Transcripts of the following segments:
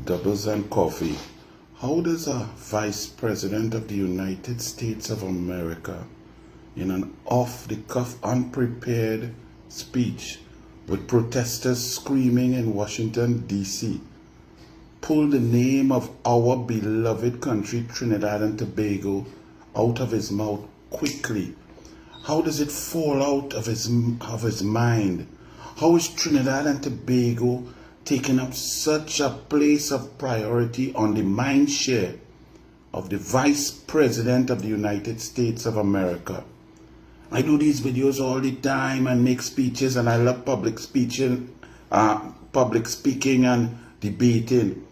Doubles and coffee. How does a vice president of the United States of America, in an off-the-cuff, unprepared speech with protesters screaming in Washington, D.C., pull the name of our beloved country, Trinidad and Tobago, out of his mouth quickly? How does it fall out of his mind? How is Trinidad and Tobago taking up such a place of priority on the mind share of the Vice President of the United States of America? I do these videos all the time and make speeches, and I love public speaking and debating.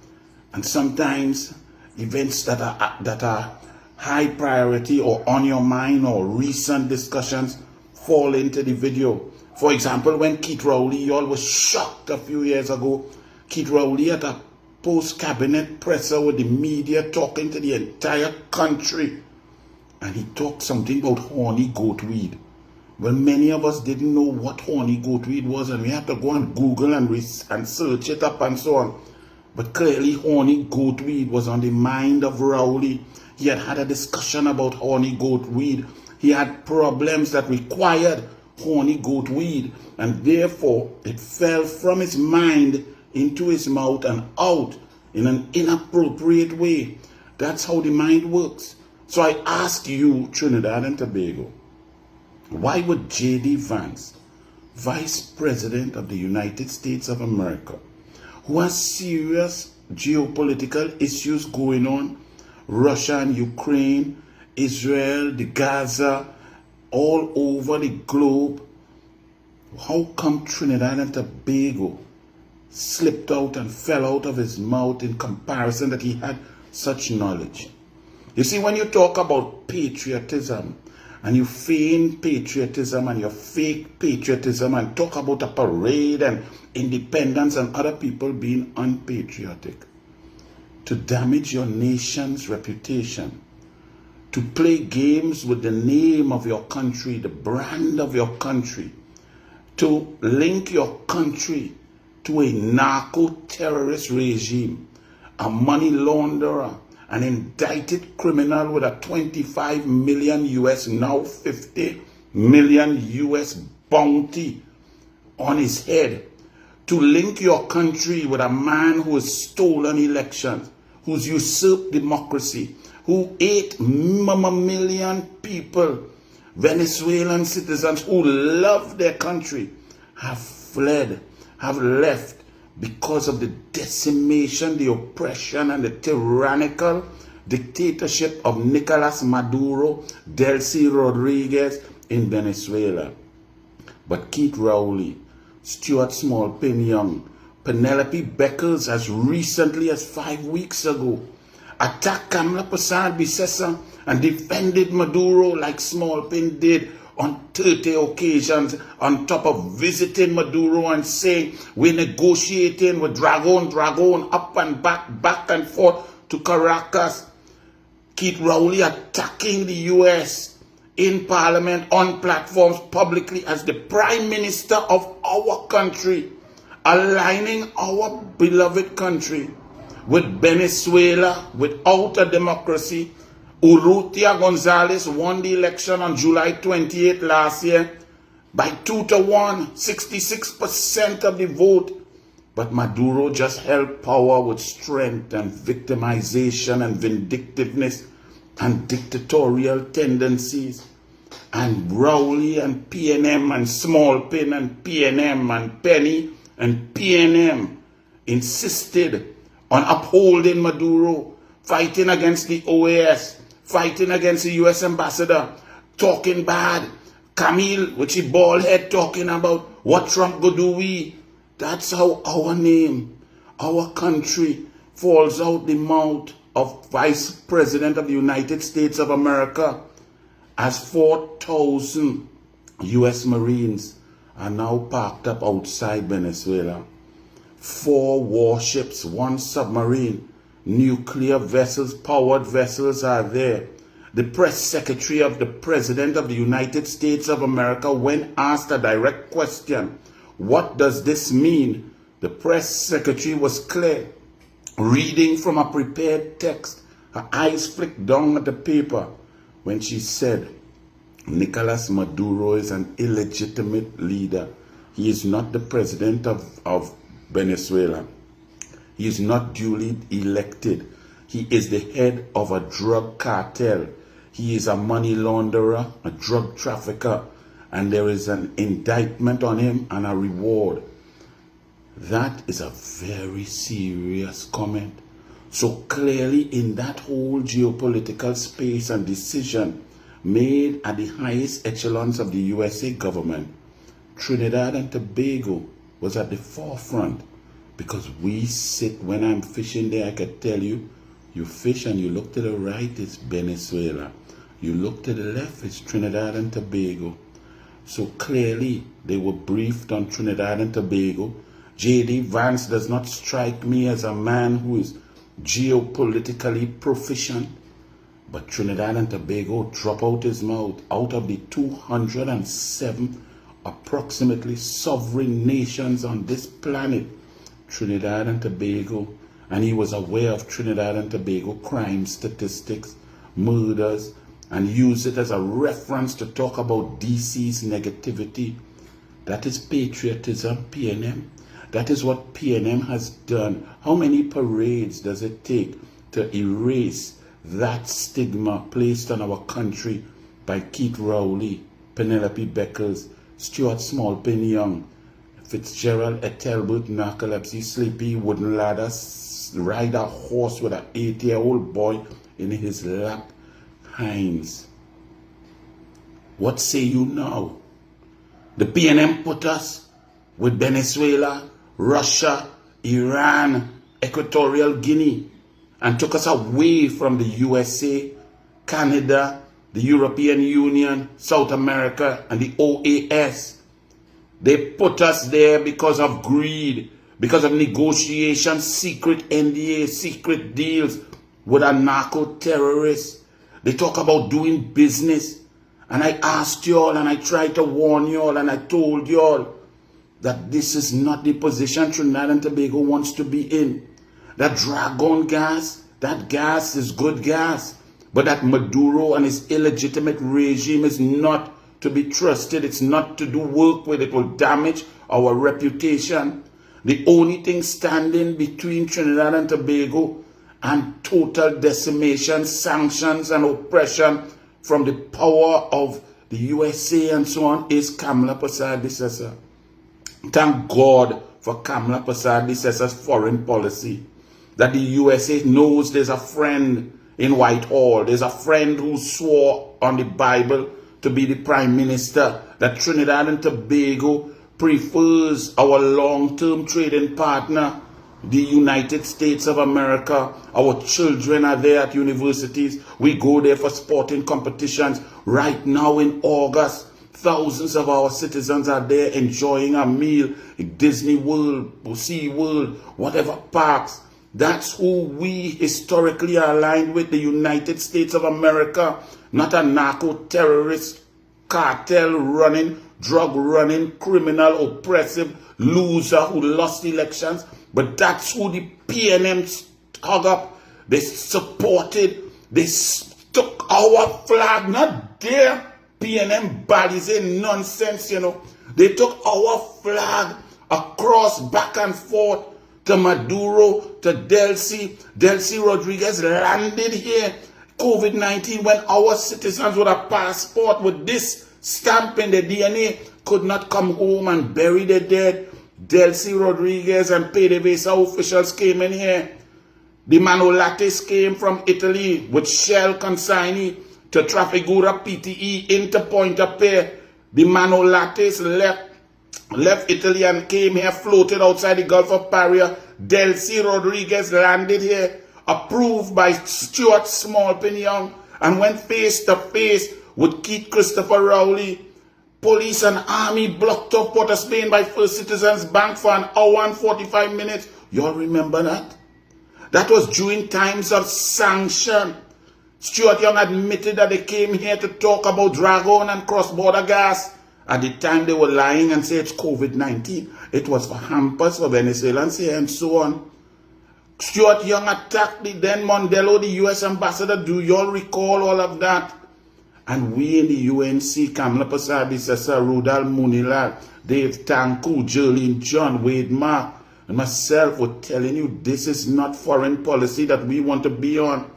And sometimes events that are high priority or on your mind or recent discussions fall into the video. For example, when Keith Rowley, you all was shocked a few years ago, Keith Rowley at a post-cabinet presser with the media talking to the entire country. And he talked something about horny goatweed. Well, many of us didn't know what horny goatweed was, and we had to go and Google and search it up and so on. But clearly horny goatweed was on the mind of Rowley. He had had a discussion about horny goatweed. He had problems that required horny goatweed, and therefore it fell from his mind into his mouth and out in an inappropriate way. That's how the mind works. So I ask you, Trinidad and Tobago, why would JD Vance, Vice President of the United States of America, who has serious geopolitical issues going on, Russia and Ukraine, Israel, the Gaza, all over the globe, how come Trinidad and Tobago slipped out and fell out of his mouth in comparison that he had such knowledge? You see, when you talk about patriotism and you feign patriotism and you fake patriotism and talk about a parade and independence and other people being unpatriotic, to damage your nation's reputation, to play games with the name of your country, the brand of your country, to link your country to a narco-terrorist regime, a money launderer, an indicted criminal with a 25 million US, now 50 million US bounty on his head, to link your country with a man who has stolen elections, who's usurped democracy, who 8 million people, Venezuelan citizens who love their country, have fled, have left because of the decimation, the oppression, and the tyrannical dictatorship of Nicolas Maduro, Delcy Rodriguez in Venezuela. But Keith Rowley, Stuart Small-Pin-Young, Penelope Beckles, as recently as 5 weeks ago, attacked Kamla Bisesa and defended Maduro like Small-Pin did on 30 occasions, on top of visiting Maduro and saying, we're negotiating with Dragon, up and back and forth to Caracas. Keith Rowley attacking the US in Parliament, on platforms, publicly as the Prime Minister of our country, aligning our beloved country with Venezuela without a democracy. Urrutia Gonzalez won the election on July 28 last year by 2-1, 66% of the vote. But Maduro just held power with strength and victimization and vindictiveness and dictatorial tendencies. And Rowley and PNM and Small-Pin and PNM and Penny and PNM insisted on upholding Maduro, fighting against the OAS, fighting against the U.S. ambassador, talking bad. Camille, with his bald head, talking about what Trump go do we. That's how our name, our country, falls out the mouth of Vice President of the United States of America, as 4,000 U.S. Marines are now parked up outside Venezuela. 4 warships, 1 submarine, nuclear vessels, powered vessels are there. The press secretary of the President of the United States of America, when asked a direct question, what does this mean? The press secretary was clear. reading from a prepared text, her eyes flicked down at the paper when she said, Nicolas Maduro is an illegitimate leader. He is not the president of Venezuela. He is not duly elected. He is the head of a drug cartel. He is a money launderer, a drug trafficker, and there is an indictment on him and a reward. That is a very serious comment. So clearly in that whole geopolitical space and decision made at the highest echelons of the USA government, Trinidad and Tobago was at the forefront, because we sit, when I'm fishing there, I could tell you, you fish and you look to the right, it's Venezuela. You look to the left, it's Trinidad and Tobago. So clearly they were briefed on Trinidad and Tobago. JD Vance does not strike me as a man who is geopolitically proficient, but Trinidad and Tobago drop out his mouth. Out of the 207 approximately sovereign nations on this planet, Trinidad and Tobago, and he was aware of Trinidad and Tobago crime statistics, murders, and used it as a reference to talk about DC's negativity. That is patriotism, PNM. That is what PNM has done. How many parades does it take to erase that stigma placed on our country by Keith Rowley, Penelope Beckles, Stuart Smallpin Young, Fitzgerald Ethelbert, Narcolepsy, Sleepy, Wooden Ladder, ride a horse with an 8-year-old boy in his lap, Hines. What say you now? The PNM put us with Venezuela, Russia, Iran, Equatorial Guinea, and took us away from the USA, Canada, the European Union, South America, and the OAS. They put us there because of greed, because of negotiations, secret NDAs, secret deals with a narco-terrorist. They talk about doing business. And I asked y'all, and I tried to warn y'all, and I told y'all that this is not the position Trinidad and Tobago wants to be in. That dragon gas, that gas is good gas. But that Maduro and his illegitimate regime is not to be trusted. It's not to do work with. It will damage our reputation. The only thing standing between Trinidad and Tobago and total decimation, sanctions, and oppression from the power of the USA and so on is Kamla Persad-Bissessar. Thank God for Kamla Persad-Bissessar's foreign policy. That the USA knows there's a friend in Whitehall. There's a friend who swore on the Bible to be the Prime Minister. That Trinidad and Tobago prefers our long-term trading partner, the United States of America. Our children are there at universities. We go there for sporting competitions. Right now in August, thousands of our citizens are there enjoying a meal in Disney World, Sea World, whatever parks. That's who we historically are aligned with, the United States of America, not a narco-terrorist, cartel-running, drug-running, criminal, oppressive loser who lost elections. But that's who the PNM hug up. They supported, they took our flag, not their PNM bodies in nonsense, you know. They took our flag across, back and forth, to Maduro, to Delcy. Delcy Rodriguez landed here, COVID-19, when our citizens with a passport with this stamp in the DNA could not come home and bury the dead. Delcy Rodriguez and PDVSA officials came in here. The Manolates came from Italy with Shell consignee to Trafigura PTE into Pointe-a-Pierre. The Manolates left Italy and came here, floated outside the Gulf of Paria. Delcy Rodriguez landed here, approved by Stuart Smallpin Young, and went face to face with Keith Christopher Rowley. Police and army blocked up Port of Spain by First Citizens Bank for an hour and 45 minutes. You all remember that? That was during times of sanction. Stuart Young admitted that they came here to talk about dragon and cross-border gas. At the time they were lying and said it's COVID-19. It was for hampers for Venezuelans here and so on. Stuart Young attacked the then Mandela, the US ambassador. Do you all recall all of that? And we in the UNC, Kamla Pasabi, Sessa, Rudal Munilal, Dave Tanku, Jolene John, Wade Mark, and myself were telling you this is not foreign policy that we want to be on.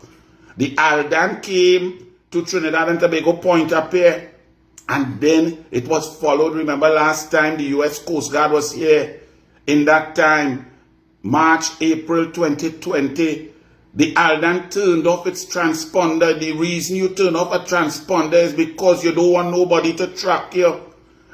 The Aldan came to Trinidad and Tobago, Point-à-Paix, and then it was followed. Remember last time the US Coast Guard was here. In that time, March, April 2020, the Aldan turned off its transponder. The reason you turn off a transponder is because you don't want nobody to track you.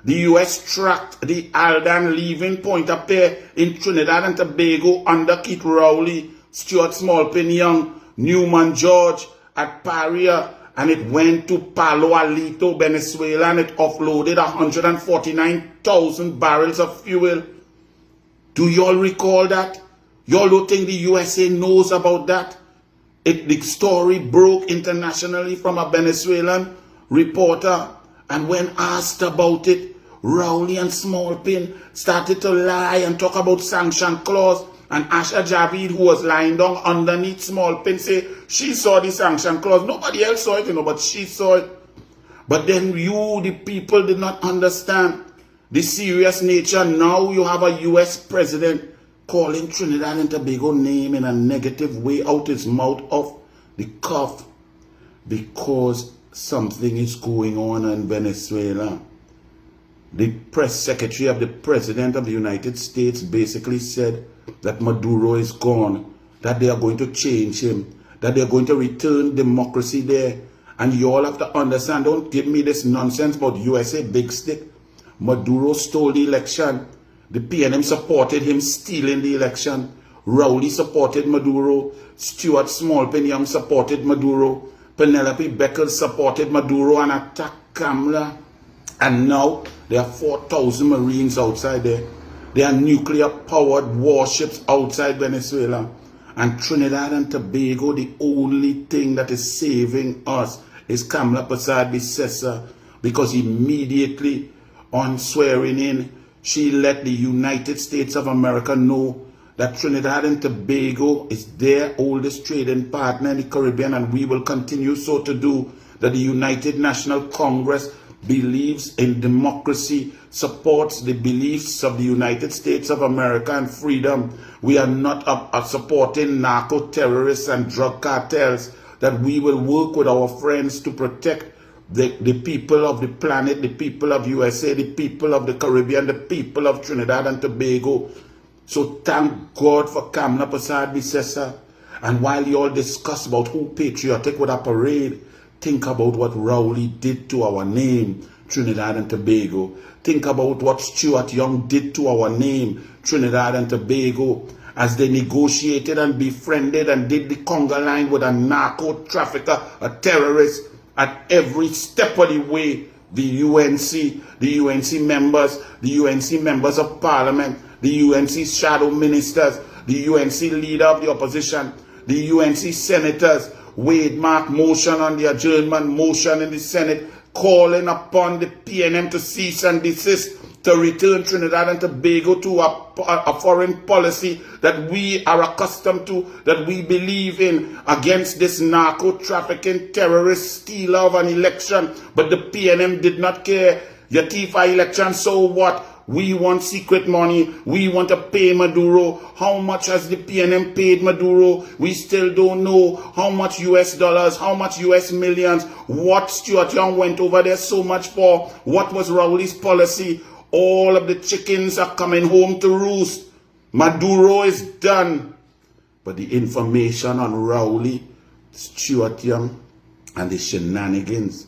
The US tracked the Aldan leaving Point-à-Paix in Trinidad and Tobago under Keith Rowley, Stuart Smallpin Young, Newman George at Paria, and it went to Palo Alito, Venezuela, and it offloaded 149,000 barrels of fuel. Do you all recall that? You all don't think the USA knows about that? The story broke internationally from a Venezuelan reporter, and when asked about it, Rowley and Smallpin started to lie and talk about sanction clause, and Asha Javid, who was lying down underneath Smallpin, say she saw the sanction clause. Nobody else saw it, but she saw it. But then you, the people, did not understand the serious nature. Now you have a US president calling Trinidad and Tobago name in a negative way out his mouth off the cuff because something is going on in Venezuela. The press secretary of the President of the United States basically said that Maduro is gone, that they are going to change him, that they are going to return democracy there. And you all have to understand, don't give me this nonsense about USA big stick. Maduro stole the election. The PNM supported him stealing the election. Rowley supported Maduro. Stuart Smallpin Young supported Maduro. Penelope Beckles supported Maduro and attacked Kamla. And now there are 4,000 Marines outside there. There are nuclear-powered warships outside Venezuela. And Trinidad and Tobago, the only thing that is saving us is Kamla Persad-Bissessar, because immediately on swearing in, she let the United States of America know that Trinidad and Tobago is their oldest trading partner in the Caribbean, and we will continue so to do, that the United National Congress believes in democracy, supports the beliefs of the United States of America and freedom. We are not supporting narco-terrorists and drug cartels, that we will work with our friends to protect the people of the planet, the people of USA, the people of the Caribbean, the people of Trinidad and Tobago. So thank God for Kamla Persad-Bissessar. And while you all discuss about who patriotic with a parade, think about what Rowley did to our name, Trinidad and Tobago. Think about what Stuart Young did to our name, Trinidad and Tobago, as they negotiated and befriended and did the conga line with a narco trafficker, a terrorist, at every step of the way. The UNC members of parliament, the UNC shadow ministers, the UNC leader of the opposition, the UNC senators, Wade Mark motion on the adjournment motion in the Senate, calling upon the PNM to cease and desist, to return Trinidad and Tobago to a foreign policy that we are accustomed to, that we believe in, against this narco-trafficking terrorist stealer of an election. But the PNM did not care. Your T5 election, so what? We want secret money. We want to pay Maduro. How much has the PNM paid Maduro? We still don't know. How much US dollars? How much US millions? What Stuart Young went over there so much for? What was Rowley's policy? All of the chickens are coming home to roost. Maduro is done. But the information on Rowley, Stuart Young, and the shenanigans,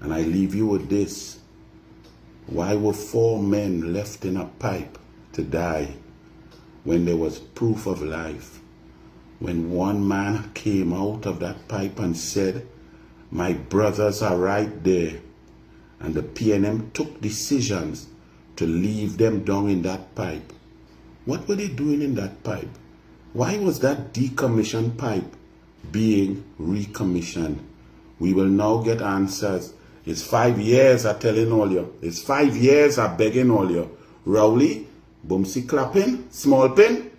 and I leave you with this. Why were 4 men left in a pipe to die when there was proof of life? When one man came out of that pipe and said, "My brothers are right there," and the PNM took decisions to leave them down in that pipe. What were they doing in that pipe? Why was that decommissioned pipe being recommissioned? We will now get answers. It's 5 years, I'm telling all you. It's 5 years, I'm begging all you. Rowley, Bumsy clapping, Smallpin,